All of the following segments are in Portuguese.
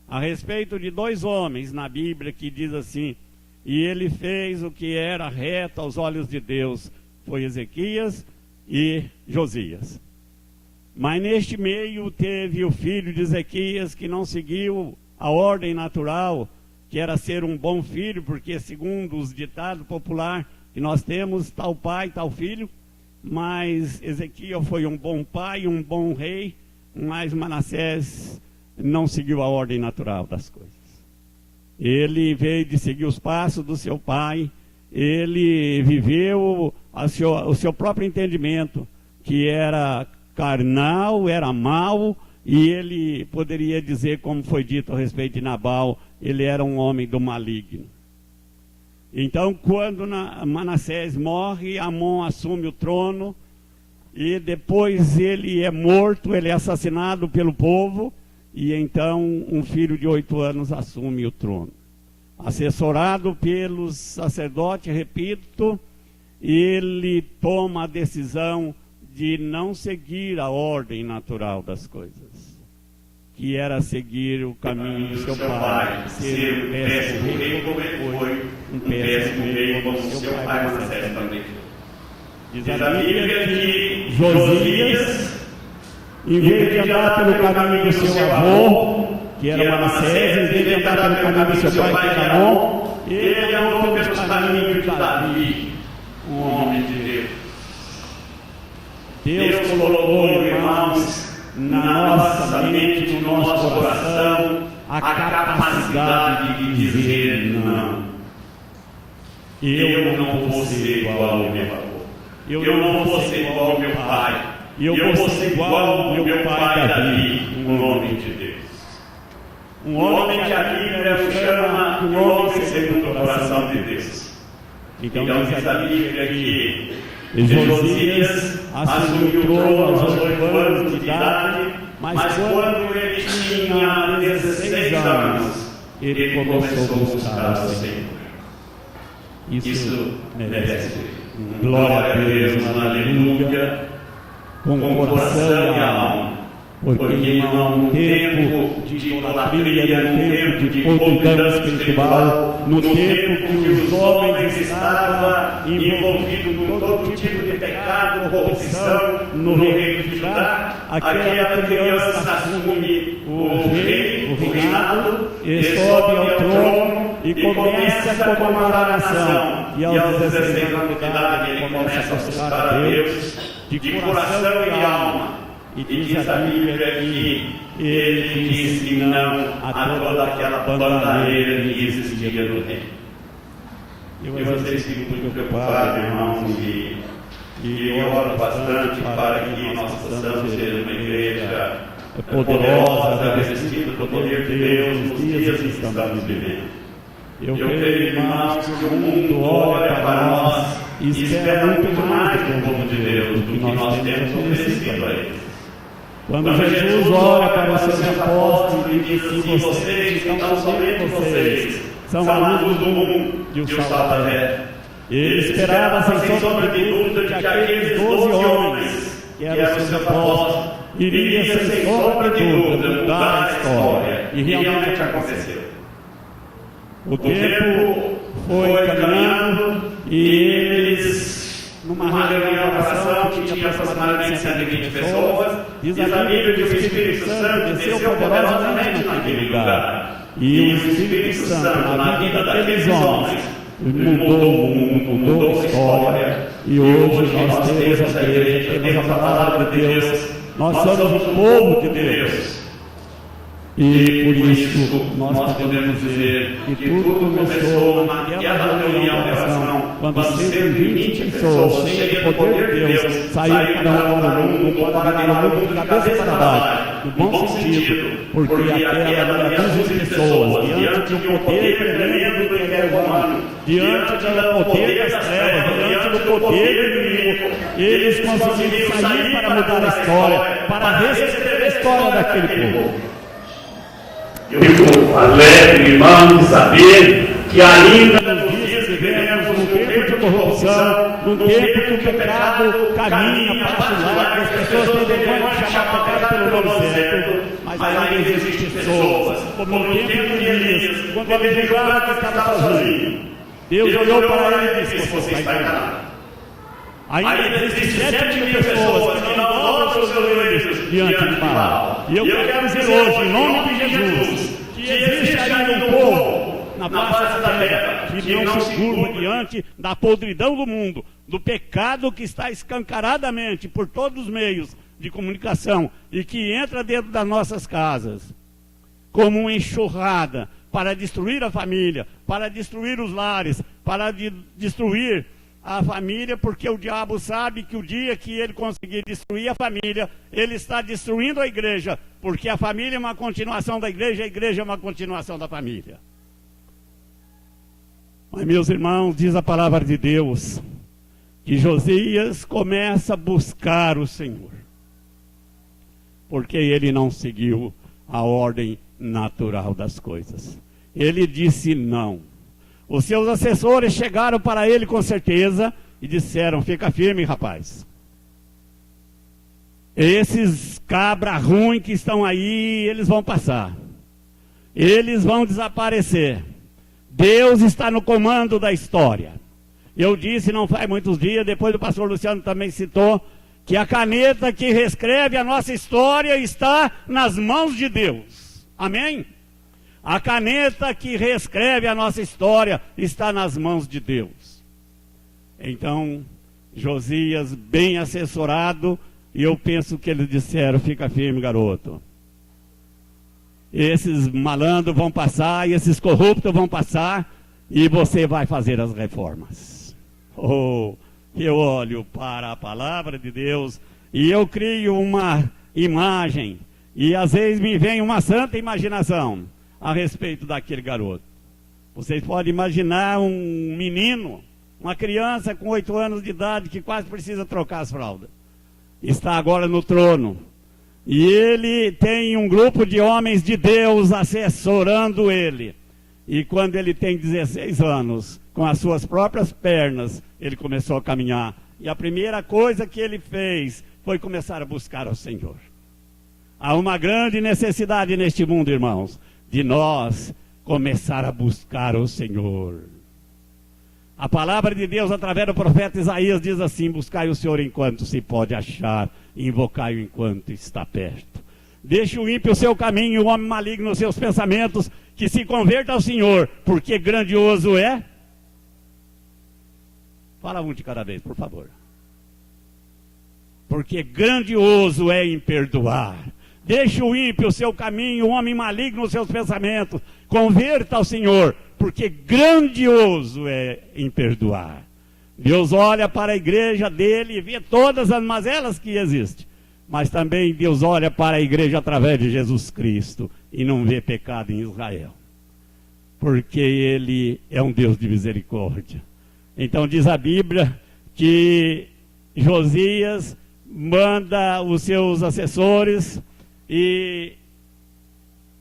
a respeito de dois homens na Bíblia que diz assim: e ele fez o que era reto aos olhos de Deus, foi Ezequias e Josias. Mas neste meio teve o filho de Ezequias que não seguiu a ordem natural, que era ser um bom filho, porque segundo os ditados populares que nós temos, tal pai, tal filho. Mas Ezequias foi um bom pai, um bom rei, mas Manassés não seguiu a ordem natural das coisas. Ele veio de seguir os passos do seu pai, ele viveu o seu próprio entendimento, que era carnal, era mau, e ele poderia dizer, como foi dito a respeito de Nabal, ele era um homem do maligno. Então, quando Manassés morre, Amon assume o trono, e depois ele é morto, ele é assassinado pelo povo, e então um filho de 8 anos assume o trono. Assessorado pelos sacerdotes, repito, ele toma a decisão de não seguir a ordem natural das coisas, que era seguir o caminho do seu pai, ser um péssimo rei como ele foi, um péssimo rei como seu pai Manassés também. Diz a Bíblia que Josias, em vez de andar pelo caminho do seu avô, que era Manassés, em vez de andar pelo caminho do seu pai, que era Amon, ele andou pelo caminho de Davi, um homem de Deus. Deus colocou, irmãos, na nossa mente, no nosso coração, a capacidade de dizer não. Eu não vou ser igual ao meu avô. Eu não vou ser igual ao meu pai. Eu vou ser igual ao meu pai Davi, um homem de Deus. Um homem que a Bíblia chama de um homem segundo o coração de Deus. Então diz a Bíblia que Josias assumiu o trono aos 8 anos de idade, mas quando ele tinha 16 anos, ele começou a buscar o Senhor. Isso merece glória a Deus, aleluia, com coração e alma. Porque, irmão, no tempo de idolatria, no tempo de podridão espiritual, no tempo que os homens estavam envolvidos com todo tipo de pecado, corrupção, no reino de Judá, aquela criança assume o reinado, e sobe ao trono e começa a comemorar a nação. E aos 16 anos de idade ele começa a buscar a Deus de coração e alma. E diz a Bíblia que ele disse não a toda aquela bandaneira que existia no reino. Eu às vezes fico muito preocupado, irmãos, e eu oro bastante para que nós possamos ser uma igreja poderosa, revestida do poder de Deus nos dias que estamos vivendo. Eu creio, irmãos, que o mundo olha para nós e espera muito mais do povo de Deus do que nós temos oferecido a eles. Quando Jesus olha para os seus apóstolos e diz assim: vocês estão somente vocês, são a luz do mundo e o sal da terra. Ele esperava, sem sombra de dúvida, que aqueles 12 homens, que eram seus apóstolos, iriam, sem sombra de dúvida, mudar a história. E realmente aconteceu. O tempo foi caminhando e eles, numa reunião de oração que tinha aproximadamente 120 pessoas, diz a Bíblia que o Espírito Santo desceu poderosamente naquele lugar. E o Espírito Santo, na vida daqueles homens, mudou o mundo, mudou a história. E hoje nós temos a igreja, temos a palavra de Deus, nós somos o povo de Deus. E por isso nós podemos dizer que tudo começou naquela reunião de oração, quando 120 pessoas cheias de poder de Deus saíram para o mundo, para o mundo de cabeça para baixo, no bom sentido, porque aquela meia dúzia de pessoas, diante do poder tremendo do império romano, diante do poder das trevas, diante do poder do inimigo, eles conseguiram sair para mudar a história, para reescrever a história daquele povo. Eu fico alegre, irmão, de saber que ainda nos dias que vivemos, num tempo de corrupção, num tempo que o pecado caminha, passa lá, que as pessoas têm vergonha de chamar pecado pelo nome certo, mas ainda existem pessoas, como no tempo de Elias, quando ele julgava que estava sozinho. Deus olhou para ele e disse: você está enganado. Ainda existem 7.000 pessoas que não dobram os seus joelhos diante de Baal. E eu quero dizer hoje, em nome de Jesus, que existe ainda um povo na face da terra que não se curva diante da podridão do mundo, do pecado que está escancaradamente por todos os meios de comunicação e que entra dentro das nossas casas como uma enxurrada para destruir a família, para destruir os lares, para destruir a família, porque o diabo sabe que o dia que ele conseguir destruir a família, ele está destruindo a igreja, porque a família é uma continuação da igreja, a igreja é uma continuação da família. Mas, meus irmãos, diz a palavra de Deus que Josias começa a buscar o Senhor, porque ele não seguiu a ordem natural das coisas. Ele disse não. Os seus assessores chegaram para ele com certeza e disseram: fica firme, rapaz. Esses cabra ruins que estão aí, eles vão passar. Eles vão desaparecer. Deus está no comando da história. Eu disse não faz muitos dias, depois o pastor Luciano também citou, que a caneta que reescreve a nossa história está nas mãos de Deus. Amém? A caneta que reescreve a nossa história está nas mãos de Deus. Então, Josias, bem assessorado, e eu penso que eles disseram: fica firme, garoto. Esses malandros vão passar, e esses corruptos vão passar, e você vai fazer as reformas. Oh, eu olho para a palavra de Deus, e eu crio uma imagem, e às vezes me vem uma santa imaginação a respeito daquele garoto. Vocês podem imaginar um menino, uma criança com 8 anos de idade que quase precisa trocar as fraldas. Está agora no trono. E ele tem um grupo de homens de Deus assessorando ele. E quando ele tem 16 anos, com as suas próprias pernas, ele começou a caminhar. E a primeira coisa que ele fez foi começar a buscar ao Senhor. Há uma grande necessidade neste mundo, irmãos, de nós começar a buscar o Senhor. A palavra de Deus, através do profeta Isaías, diz assim: buscai o Senhor enquanto se pode achar, invocai-o enquanto está perto. Deixe o ímpio o seu caminho e o homem maligno os seus pensamentos, que se converta ao Senhor, porque grandioso é. Fala um de cada vez, por favor. Porque grandioso é em perdoar. Deixe o ímpio o seu caminho, o homem maligno os seus pensamentos. Converta ao Senhor, porque grandioso é em perdoar. Deus olha para a igreja dele e vê todas as mazelas que existem. Mas também Deus olha para a igreja através de Jesus Cristo e não vê pecado em Israel. Porque ele é um Deus de misericórdia. Então diz a Bíblia que Josias manda os seus assessores e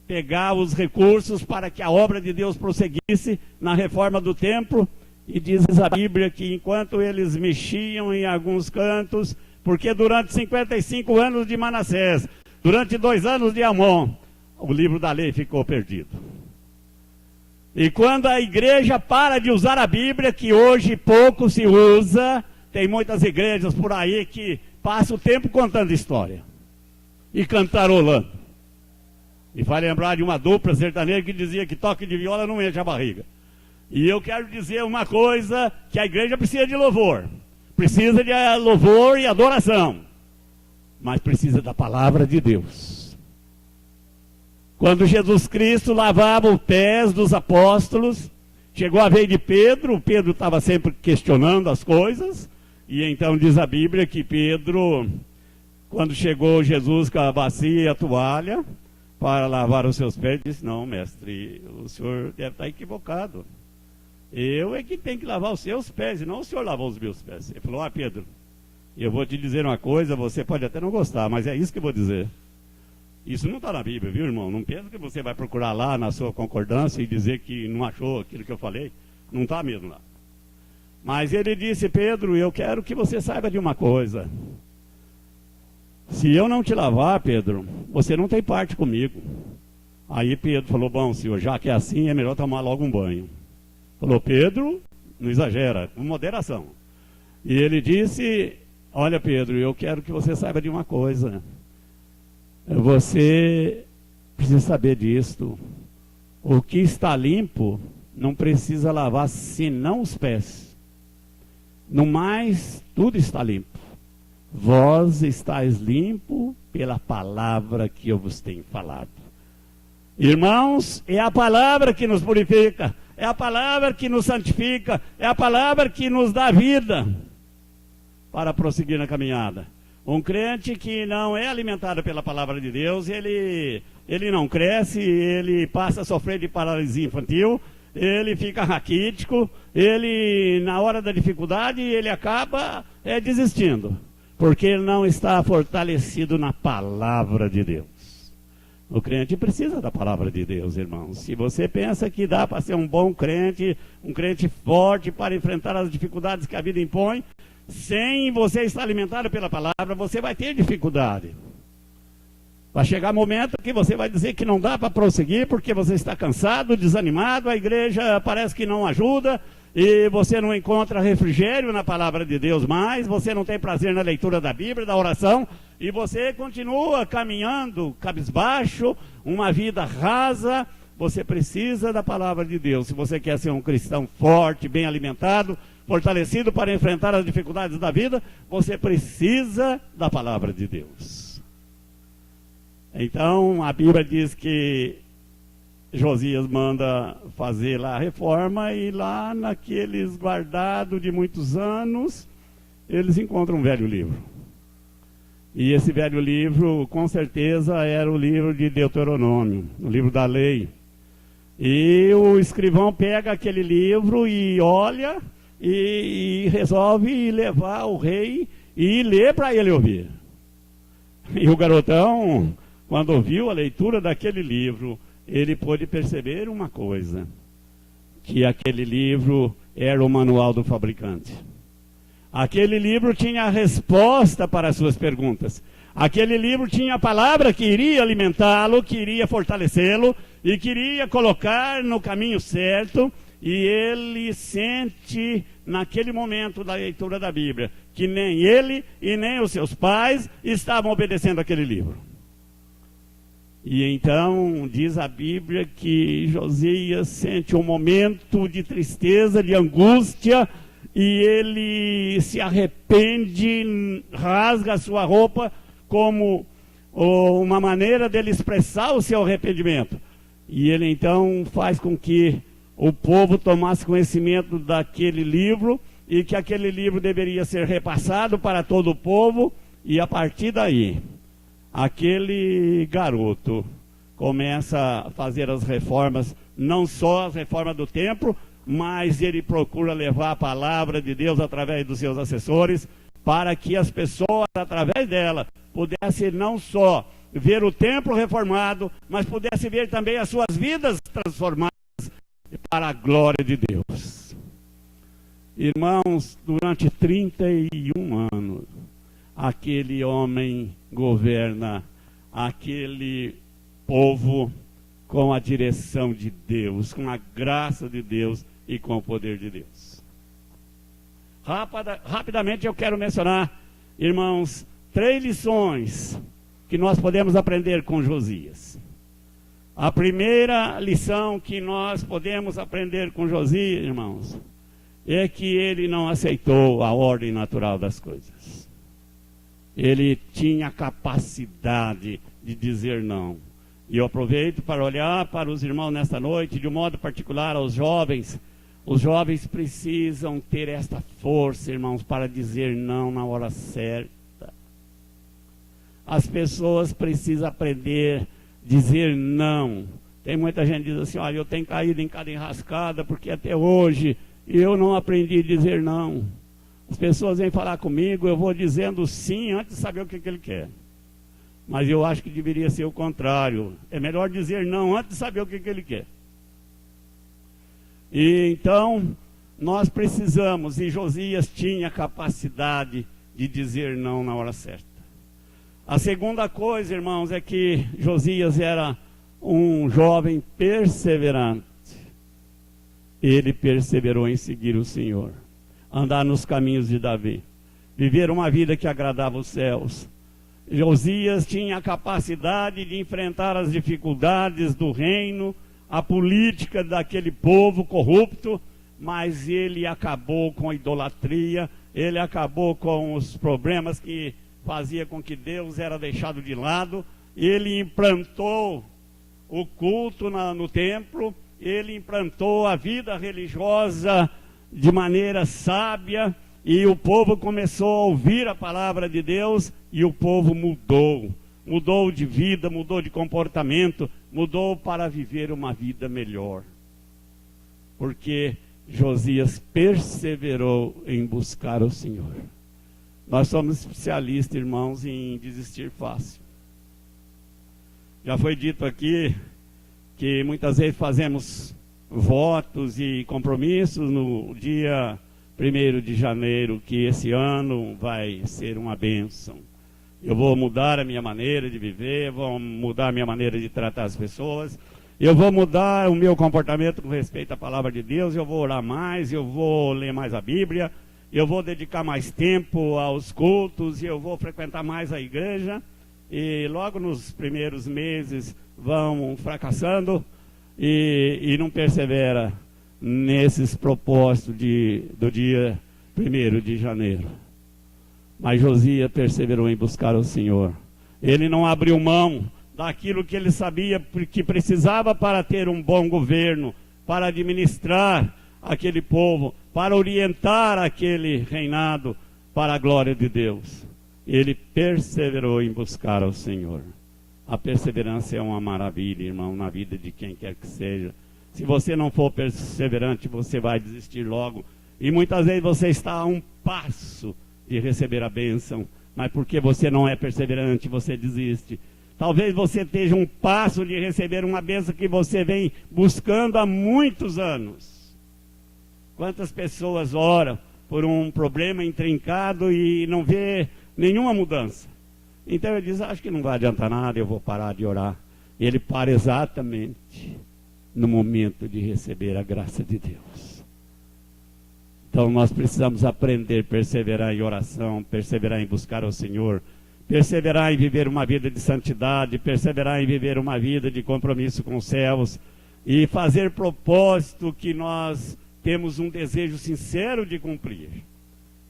pegar os recursos para que a obra de Deus prosseguisse na reforma do templo. E diz a Bíblia que enquanto eles mexiam em alguns cantos, porque durante 55 anos de Manassés, durante 2 anos de Amon, o livro da lei ficou perdido. E quando a igreja para de usar a Bíblia, que hoje pouco se usa, tem muitas igrejas por aí que passam o tempo contando história e cantarolando. E vai lembrar de uma dupla sertaneja que dizia que toque de viola não enche a barriga. E eu quero dizer uma coisa, que a igreja precisa de louvor. Precisa de louvor e adoração. Mas precisa da palavra de Deus. Quando Jesus Cristo lavava os pés dos apóstolos, chegou a vez de Pedro. Pedro estava sempre questionando as coisas. E então diz a Bíblia que Pedro, quando chegou Jesus com a bacia e a toalha para lavar os seus pés, disse: não, mestre, o senhor deve estar equivocado. Eu é que tenho que lavar os seus pés, e não o senhor lavar os meus pés. Ele falou: Pedro, eu vou te dizer uma coisa, você pode até não gostar, mas é isso que eu vou dizer. Isso não está na Bíblia, viu, irmão? Não pensa que você vai procurar lá na sua concordância e dizer que não achou aquilo que eu falei. Não está mesmo lá. Mas ele disse: Pedro, eu quero que você saiba de uma coisa. se eu não te lavar, Pedro, você não tem parte comigo. Aí Pedro falou, bom, senhor, já que é assim, é melhor tomar logo um banho. Falou, Pedro, não exagera, com moderação. E ele disse, olha, Pedro, eu quero que você saiba de uma coisa. Você precisa saber disto. O que está limpo não precisa lavar senão os pés. No mais, tudo está limpo. Vós estáis limpo pela palavra que eu vos tenho falado. Irmãos, é a palavra que nos purifica, é a palavra que nos santifica, é a palavra que nos dá vida para prosseguir na caminhada. Um crente que não é alimentado pela palavra de Deus, ele não cresce, ele passa a sofrer de paralisia infantil, ele fica raquítico, ele, na hora da dificuldade, ele acaba desistindo, porque ele não está fortalecido na palavra de Deus. O crente precisa da palavra de Deus, irmãos. Se você pensa que dá para ser um bom crente, um crente forte para enfrentar as dificuldades que a vida impõe, sem você estar alimentado pela palavra, você vai ter dificuldade. Vai chegar momento que você vai dizer que não dá para prosseguir, porque você está cansado, desanimado, a igreja parece que não ajuda, e você não encontra refrigério na palavra de Deus mais, você não tem prazer na leitura da Bíblia, da oração, e você continua caminhando cabisbaixo, uma vida rasa. Você precisa da palavra de Deus. Se você quer ser um cristão forte, bem alimentado, fortalecido para enfrentar as dificuldades da vida, você precisa da palavra de Deus. Então, a Bíblia diz que Josias manda fazer lá a reforma, e lá naqueles guardados de muitos anos, eles encontram um velho livro. E esse velho livro, com certeza, era o livro de Deuteronômio, o livro da lei. E o escrivão pega aquele livro e olha e resolve levar o rei e ler para ele ouvir. E o garotão, quando ouviu a leitura daquele livro, ele pôde perceber uma coisa, que aquele livro era o manual do fabricante. Aquele livro tinha a resposta para as suas perguntas. Aquele livro tinha a palavra que iria alimentá-lo, que iria fortalecê-lo e que iria colocar no caminho certo. E ele sente, naquele momento da leitura da Bíblia, que nem ele e nem os seus pais estavam obedecendo aquele livro. E então diz a Bíblia que Josias sente um momento de tristeza, de angústia, e ele se arrepende, rasga a sua roupa como uma maneira dele expressar o seu arrependimento. E ele então faz com que o povo tomasse conhecimento daquele livro, e que aquele livro deveria ser repassado para todo o povo, e a partir daí, aquele garoto começa a fazer as reformas, não só as reformas do templo, mas ele procura levar a palavra de Deus através dos seus assessores, para que as pessoas, através dela, pudessem não só ver o templo reformado, mas pudessem ver também as suas vidas transformadas para a glória de Deus. Irmãos, durante 31 anos, aquele homem governa aquele povo com a direção de Deus, com a graça de Deus e com o poder de Deus. Rapidamente eu quero mencionar, irmãos, 3 lições que nós podemos aprender com Josias. A primeira lição que nós podemos aprender com Josias, irmãos, é que ele não aceitou a ordem natural das coisas. Ele tinha capacidade de dizer não. E eu aproveito para olhar para os irmãos nesta noite, de um modo particular aos jovens. Os jovens precisam ter esta força, irmãos, para dizer não na hora certa. As pessoas precisam aprender a dizer não. Tem muita gente que diz assim, olha, eu tenho caído em cada enrascada, porque até hoje eu não aprendi a dizer não. As pessoas vêm falar comigo, eu vou dizendo sim antes de saber o que ele quer. Mas eu acho que deveria ser o contrário. É melhor dizer não antes de saber o que ele quer. E então, nós precisamos, e Josias tinha capacidade de dizer não na hora certa. A segunda coisa, irmãos, é que Josias era um jovem perseverante. Ele perseverou em seguir o Senhor, andar nos caminhos de Davi, viver uma vida que agradava os céus. Josias tinha a capacidade de enfrentar as dificuldades do reino, a política daquele povo corrupto, mas ele acabou com a idolatria, ele acabou com os problemas que fazia com que Deus era deixado de lado. Ele implantou o culto no templo, ele implantou a vida religiosa de maneira sábia, e o povo começou a ouvir a palavra de Deus, e o povo mudou de vida, mudou de comportamento, mudou para viver uma vida melhor, porque Josias perseverou em buscar o Senhor. Nós somos especialistas, irmãos, em desistir fácil. Já foi dito aqui que muitas vezes fazemos votos e compromissos no dia 1º de janeiro, que esse ano vai ser uma bênção. Eu vou mudar a minha maneira de viver, vou mudar a minha maneira de tratar as pessoas, eu vou mudar o meu comportamento com respeito à palavra de Deus, eu vou orar mais, eu vou ler mais a Bíblia, eu vou dedicar mais tempo aos cultos, e eu vou frequentar mais a igreja. E logo nos primeiros meses vão fracassando e não persevera nesses propósitos do dia 1º de janeiro. Mas Josias perseverou em buscar o Senhor. Ele não abriu mão daquilo que ele sabia que precisava para ter um bom governo, para administrar aquele povo, para orientar aquele reinado para a glória de Deus. Ele perseverou em buscar ao Senhor. A perseverança é uma maravilha, irmão, na vida de quem quer que seja. Se você não for perseverante, você vai desistir logo. E muitas vezes você está a um passo de receber a bênção, mas porque você não é perseverante, você desiste. Talvez você esteja um passo de receber uma bênção que você vem buscando há muitos anos. Quantas pessoas oram por um problema intrincado e não vê nenhuma mudança? Então ele diz, acho que não vai adiantar nada, eu vou parar de orar. E ele para exatamente no momento de receber a graça de Deus. Então nós precisamos aprender a perseverar em oração, perseverar em buscar ao Senhor, perseverar em viver uma vida de santidade, perseverar em viver uma vida de compromisso com os céus, e fazer propósito que nós temos um desejo sincero de cumprir.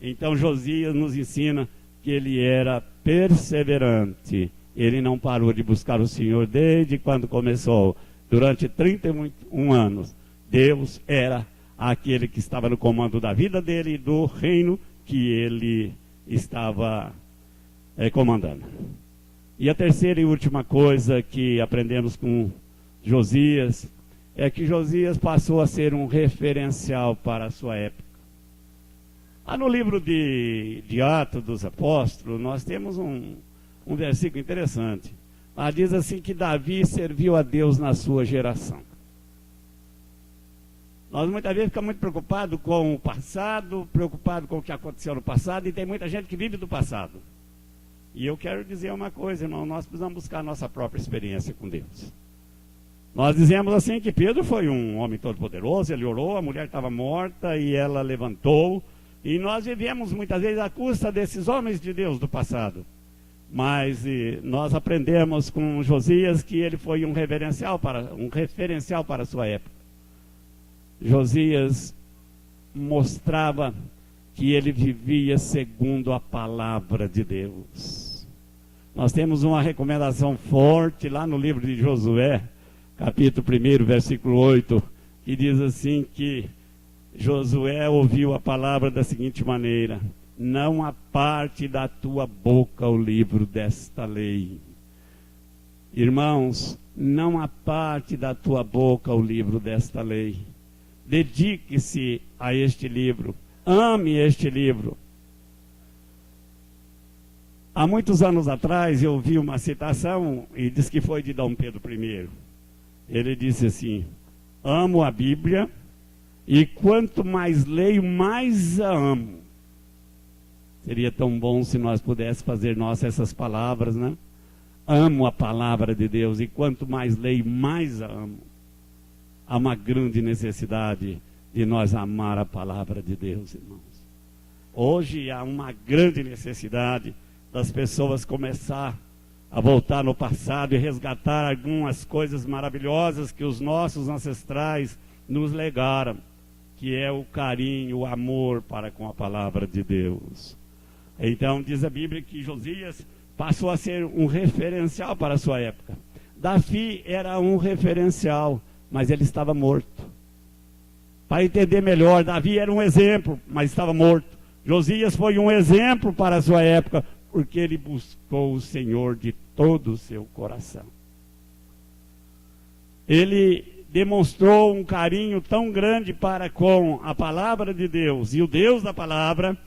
Então Josias nos ensina que ele era perseverante. Ele não parou de buscar o Senhor desde quando começou. Durante 31 anos, Deus era aquele que estava no comando da vida dele e do reino que ele estava comandando. E a terceira e última coisa que aprendemos com Josias é que Josias passou a ser um referencial para a sua época. No livro de Atos dos Apóstolos, nós temos um versículo interessante. Lá diz assim que Davi serviu a Deus na sua geração. Nós muitas vezes ficamos muito preocupados com o passado, preocupados com o que aconteceu no passado, e tem muita gente que vive do passado. E eu quero dizer uma coisa, irmão, nós precisamos buscar a nossa própria experiência com Deus. Nós dizemos assim que Pedro foi um homem todo poderoso, ele orou, a mulher estava morta e ela levantou, e nós vivemos muitas vezes à custa desses homens de Deus do passado. Mas nós aprendemos com Josias que ele foi um referencial para a sua época. Josias mostrava que ele vivia segundo a palavra de Deus. Nós temos uma recomendação forte lá no livro de Josué, capítulo 1, versículo 8, que diz assim que Josué ouviu a palavra da seguinte maneira: não aparte da tua boca o livro desta lei. Irmãos, não aparte da tua boca o livro desta lei. Dedique-se a este livro. Ame este livro. Há muitos anos atrás eu ouvi uma citação e diz que foi de Dom Pedro I. Ele disse assim: amo a Bíblia e quanto mais leio, mais a amo. Seria tão bom se nós pudéssemos fazer nossas essas palavras, né? Amo a palavra de Deus, e quanto mais leio, mais a amo. Há uma grande necessidade de nós amar a palavra de Deus, irmãos. Hoje há uma grande necessidade das pessoas começar a voltar no passado e resgatar algumas coisas maravilhosas que os nossos ancestrais nos legaram, que é o carinho, o amor para com a palavra de Deus. Então diz a Bíblia que Josias passou a ser um referencial para a sua época. Davi era um referencial, mas ele estava morto. Para entender melhor, Davi era um exemplo, mas estava morto. Josias foi um exemplo para a sua época, porque ele buscou o Senhor de todo o seu coração. Ele demonstrou um carinho tão grande para com a palavra de Deus e o Deus da palavra,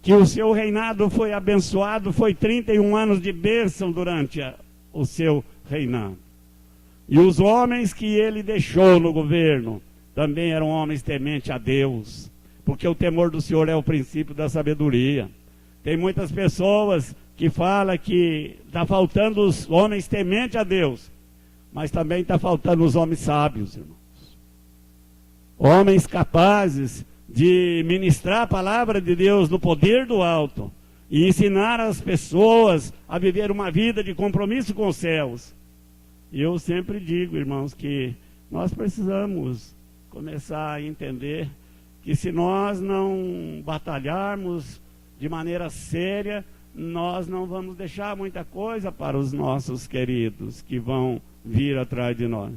que o seu reinado foi abençoado. Foi 31 anos de bênção durante o seu reinado. E os homens que ele deixou no governo também eram homens tementes a Deus, porque o temor do Senhor é o princípio da sabedoria. Tem muitas pessoas que falam que está faltando os homens tementes a Deus, mas também está faltando os homens sábios, irmãos. Homens capazes de ministrar a palavra de Deus no poder do alto e ensinar as pessoas a viver uma vida de compromisso com os céus. E eu sempre digo, irmãos, que nós precisamos começar a entender que se nós não batalharmos de maneira séria, nós não vamos deixar muita coisa para os nossos queridos que vão vir atrás de nós.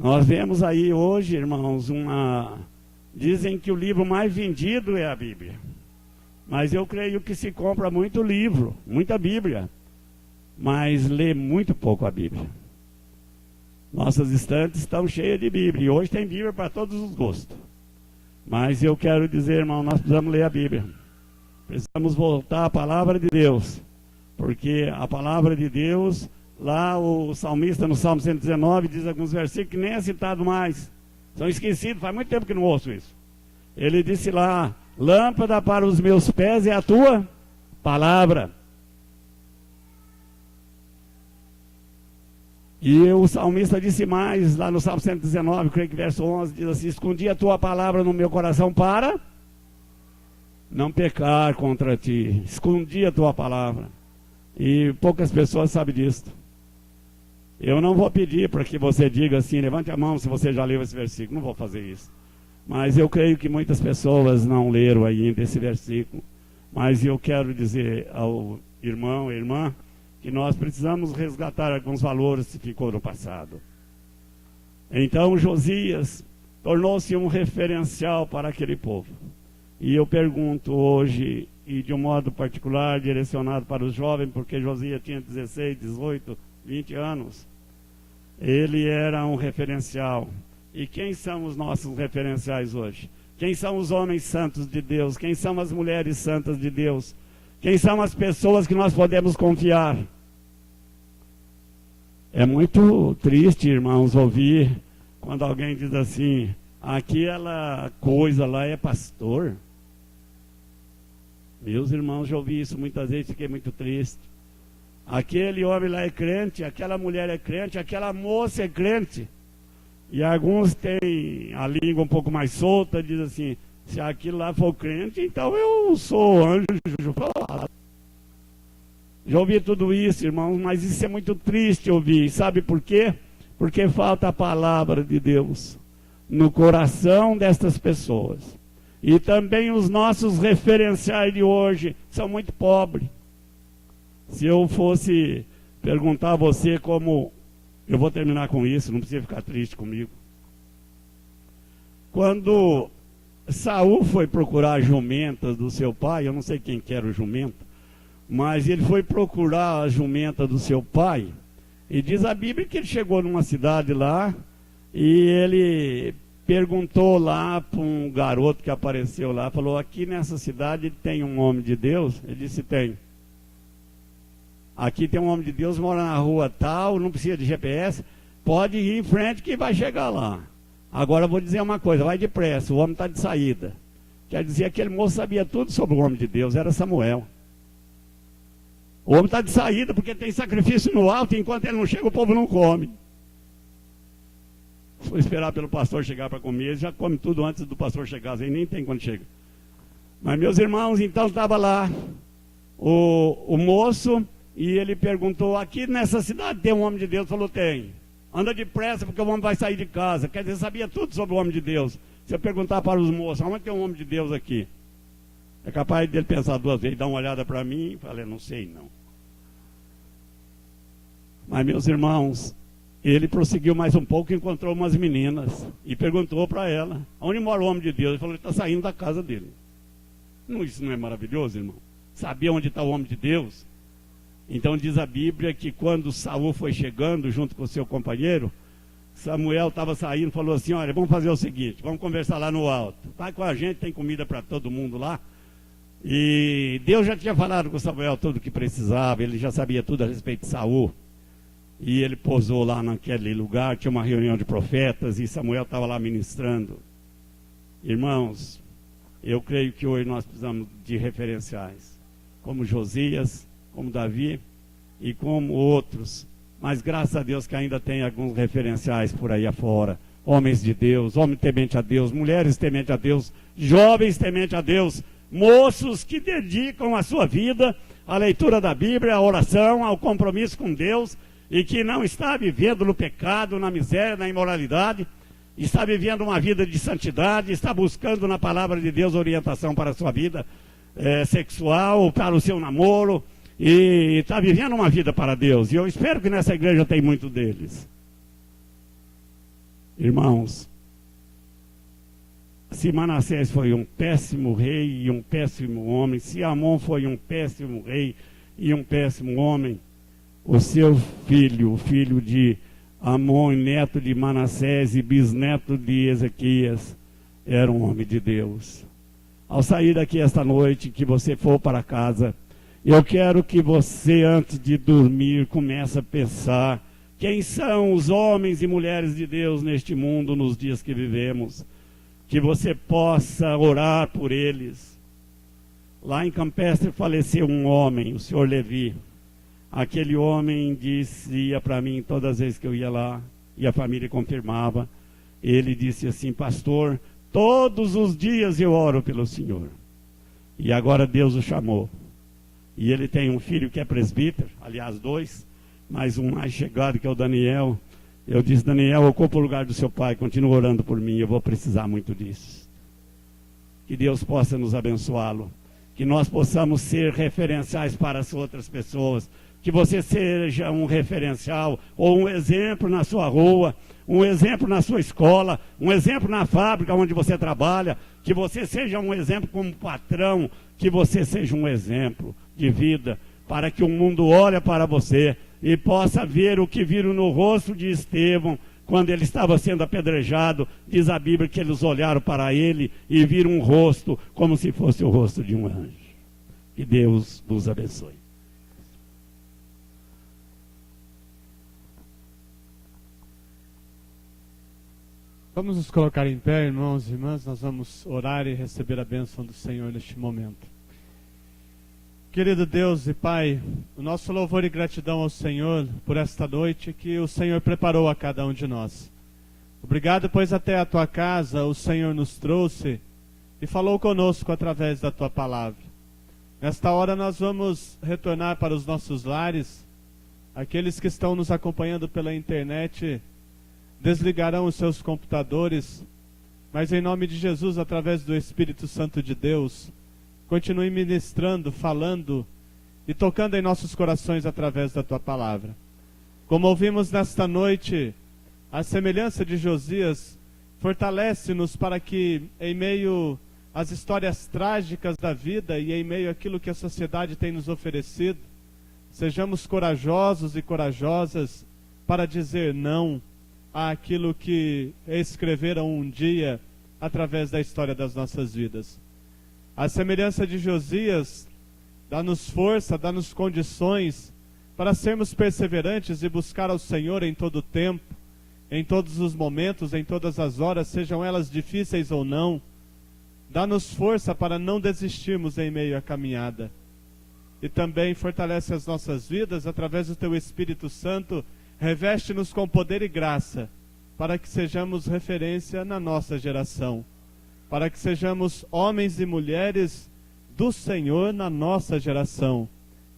Nós vemos aí hoje, irmãos, dizem que o livro mais vendido é a Bíblia. Mas eu creio que se compra muito livro, muita Bíblia, mas lê muito pouco a Bíblia. Nossas estantes estão cheias de Bíblia, e hoje tem Bíblia para todos os gostos. Mas eu quero dizer, irmão, nós precisamos ler a Bíblia. Precisamos voltar à palavra de Deus, porque a palavra de Deus, lá o salmista no Salmo 119 diz alguns versículos que nem é citado mais, são esquecidos, faz muito tempo que não ouço isso. Ele disse lá: lâmpada para os meus pés é a tua palavra. E o salmista disse mais, lá no Salmo 119, creio que verso 11, diz assim: escondi a tua palavra no meu coração para não pecar contra ti. Escondi a tua palavra. E poucas pessoas sabem disso. Eu não vou pedir para que você diga assim, levante a mão se você já leu esse versículo. Não vou fazer isso. Mas eu creio que muitas pessoas não leram ainda esse versículo. Mas eu quero dizer ao irmão e irmã que nós precisamos resgatar alguns valores que ficou no passado. Então Josias tornou-se um referencial para aquele povo. E eu pergunto hoje, e de um modo particular direcionado para os jovens, porque Josias tinha 16, 18, 20 anos. Ele era um referencial. E quem são os nossos referenciais hoje? Quem são os homens santos de Deus? Quem são as mulheres santas de Deus? Quem são as pessoas que nós podemos confiar? É muito triste, irmãos, ouvir quando alguém diz assim: aquela coisa lá é pastor. Meus irmãos, já ouvi isso muitas vezes, fiquei muito triste. Aquele homem lá é crente, aquela mulher é crente, aquela moça é crente. E alguns têm a língua um pouco mais solta, diz assim: se aquilo lá for crente, então eu sou anjo. Já ouvi tudo isso, irmãos, mas isso é muito triste ouvir. Sabe por quê? Porque falta a palavra de Deus no coração destas pessoas. E também os nossos referenciais de hoje são muito pobres. Se eu fosse perguntar a você como... Eu vou terminar com isso, não precisa ficar triste comigo. Quando Saul foi procurar jumentas do seu pai, eu não sei quem que era o jumento, mas ele foi procurar a jumenta do seu pai, e diz a Bíblia que ele chegou numa cidade lá, e ele perguntou lá para um garoto que apareceu lá, falou: aqui nessa cidade tem um homem de Deus? Ele disse: tem. Aqui tem um homem de Deus, mora na rua tal, não precisa de GPS, pode ir em frente que vai chegar lá. Agora eu vou dizer uma coisa, vai depressa, o homem está de saída. Quer dizer, aquele moço sabia tudo sobre o homem de Deus, era Samuel. O homem está de saída porque tem sacrifício no alto, e enquanto ele não chega, o povo não come. Foi esperar pelo pastor chegar para comer, ele já come tudo antes do pastor chegar, aí nem tem quando chega. Mas meus irmãos, então estava lá o moço, e ele perguntou: aqui nessa cidade tem um homem de Deus? Falou: tem. Anda depressa porque o homem vai sair de casa. Quer dizer, sabia tudo sobre o homem de Deus. Se eu perguntar para os moços: onde tem um homem de Deus aqui? É capaz dele pensar duas vezes, dar uma olhada para mim e falar: não sei não. Mas meus irmãos, ele prosseguiu mais um pouco e encontrou umas meninas e perguntou para ela: onde mora o homem de Deus? Ele falou: ele está saindo da casa dele. Não, isso não é maravilhoso, irmão? Sabia onde está o homem de Deus? Então diz a Bíblia que quando Saul foi chegando junto com o seu companheiro, Samuel estava saindo e falou assim: olha, vamos fazer o seguinte, vamos conversar lá no alto. Vai com a gente, tem comida para todo mundo lá. E Deus já tinha falado com Samuel tudo o que precisava, ele já sabia tudo a respeito de Saul. E ele pousou lá naquele lugar, tinha uma reunião de profetas e Samuel estava lá ministrando. Irmãos, eu creio que hoje nós precisamos de referenciais, como Josias, como Davi e como outros. Mas graças a Deus que ainda tem alguns referenciais por aí afora. Homens de Deus, homens tementes a Deus, mulheres tementes a Deus, jovens tementes a Deus, moços que dedicam a sua vida à leitura da Bíblia, à oração, ao compromisso com Deus, e que não está vivendo no pecado, na miséria, na imoralidade, está vivendo uma vida de santidade, está buscando na palavra de Deus orientação para a sua vida sexual, para o seu namoro, e está vivendo uma vida para Deus. E eu espero que nessa igreja tem muito deles. Irmãos, se Manassés foi um péssimo rei e um péssimo homem, se Amon foi um péssimo rei e um péssimo homem, o seu filho, o filho de Amon, neto de Manassés e bisneto de Ezequias, era um homem de Deus. Ao sair daqui esta noite, que você for para casa, eu quero que você, antes de dormir, comece a pensar quem são os homens e mulheres de Deus neste mundo, nos dias que vivemos, que você possa orar por eles. Lá em Campestre faleceu um homem, o senhor Levi. Aquele homem dizia para mim, todas as vezes que eu ia lá, e a família confirmava, ele disse assim: pastor, todos os dias eu oro pelo senhor. E agora Deus o chamou. E ele tem um filho que é presbítero, aliás 2, mas um mais chegado que é o Daniel. Eu disse: Daniel, ocupa o lugar do seu pai, continua orando por mim, eu vou precisar muito disso. Que Deus possa nos abençoá-lo, que nós possamos ser referenciais para as outras pessoas, que você seja um referencial ou um exemplo na sua rua, um exemplo na sua escola, um exemplo na fábrica onde você trabalha, que você seja um exemplo como patrão, que você seja um exemplo de vida, para que o mundo olhe para você e possa ver o que viram no rosto de Estevão, quando ele estava sendo apedrejado. Diz a Bíblia que eles olharam para ele e viram um rosto como se fosse o rosto de um anjo. Que Deus vos abençoe. Vamos nos colocar em pé, irmãos e irmãs, nós vamos orar e receber a bênção do Senhor neste momento. Querido Deus e Pai, o nosso louvor e gratidão ao Senhor por esta noite que o Senhor preparou a cada um de nós. Obrigado, pois até a Tua casa o Senhor nos trouxe e falou conosco através da Tua palavra. Nesta hora nós vamos retornar para os nossos lares. Aqueles que estão nos acompanhando pela internet desligarão os seus computadores, mas em nome de Jesus, através do Espírito Santo de Deus, continue ministrando, falando e tocando em nossos corações através da Tua palavra. Como ouvimos nesta noite, a semelhança de Josias, fortalece-nos para que, em meio às histórias trágicas da vida e em meio àquilo que a sociedade tem nos oferecido, sejamos corajosos e corajosas para dizer não àquilo que escreveram um dia através da história das nossas vidas. A semelhança de Josias, dá-nos força, dá-nos condições para sermos perseverantes e buscar ao Senhor em todo o tempo, em todos os momentos, em todas as horas, sejam elas difíceis ou não. Dá-nos força para não desistirmos em meio à caminhada. E também fortalece as nossas vidas através do Teu Espírito Santo. Reveste-nos com poder e graça, para que sejamos referência na nossa geração. Para que sejamos homens e mulheres do Senhor na nossa geração.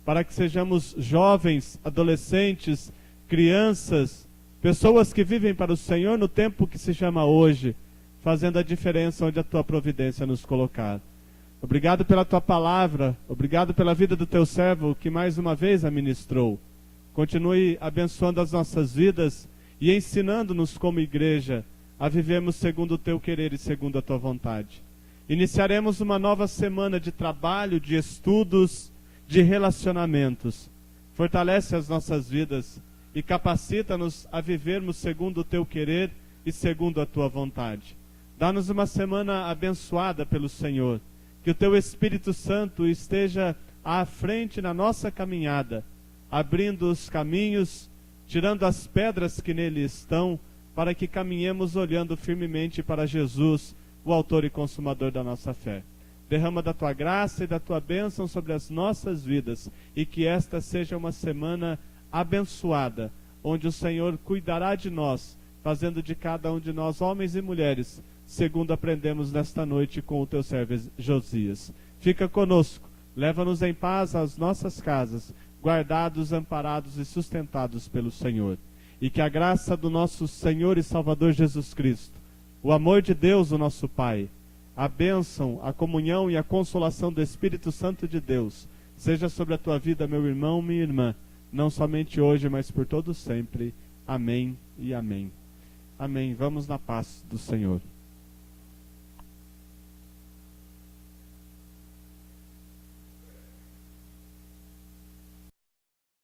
Para que sejamos jovens, adolescentes, crianças, pessoas que vivem para o Senhor no tempo que se chama hoje, fazendo a diferença onde a Tua providência nos colocar. Obrigado pela Tua palavra, obrigado pela vida do Teu servo que mais uma vez a ministrou. Continue abençoando as nossas vidas e ensinando-nos como igreja a vivermos segundo o Teu querer e segundo a Tua vontade. Iniciaremos uma nova semana de trabalho, de estudos, de relacionamentos. Fortalece as nossas vidas e capacita-nos a vivermos segundo o Teu querer e segundo a Tua vontade. Dá-nos uma semana abençoada pelo Senhor. Que o Teu Espírito Santo esteja à frente na nossa caminhada, abrindo os caminhos, tirando as pedras que nele estão, para que caminhemos olhando firmemente para Jesus, o autor e consumador da nossa fé. Derrama da Tua graça e da Tua bênção sobre as nossas vidas, e que esta seja uma semana abençoada, onde o Senhor cuidará de nós, fazendo de cada um de nós homens e mulheres, segundo aprendemos nesta noite com o Teu servo Josias. Fica conosco, leva-nos em paz às nossas casas, guardados, amparados e sustentados pelo Senhor. E que a graça do nosso Senhor e Salvador Jesus Cristo, o amor de Deus, o nosso Pai, a bênção, a comunhão e a consolação do Espírito Santo de Deus, seja sobre a tua vida, meu irmão, minha irmã, não somente hoje, mas por todo sempre. Amém e amém. Amém. Vamos na paz do Senhor.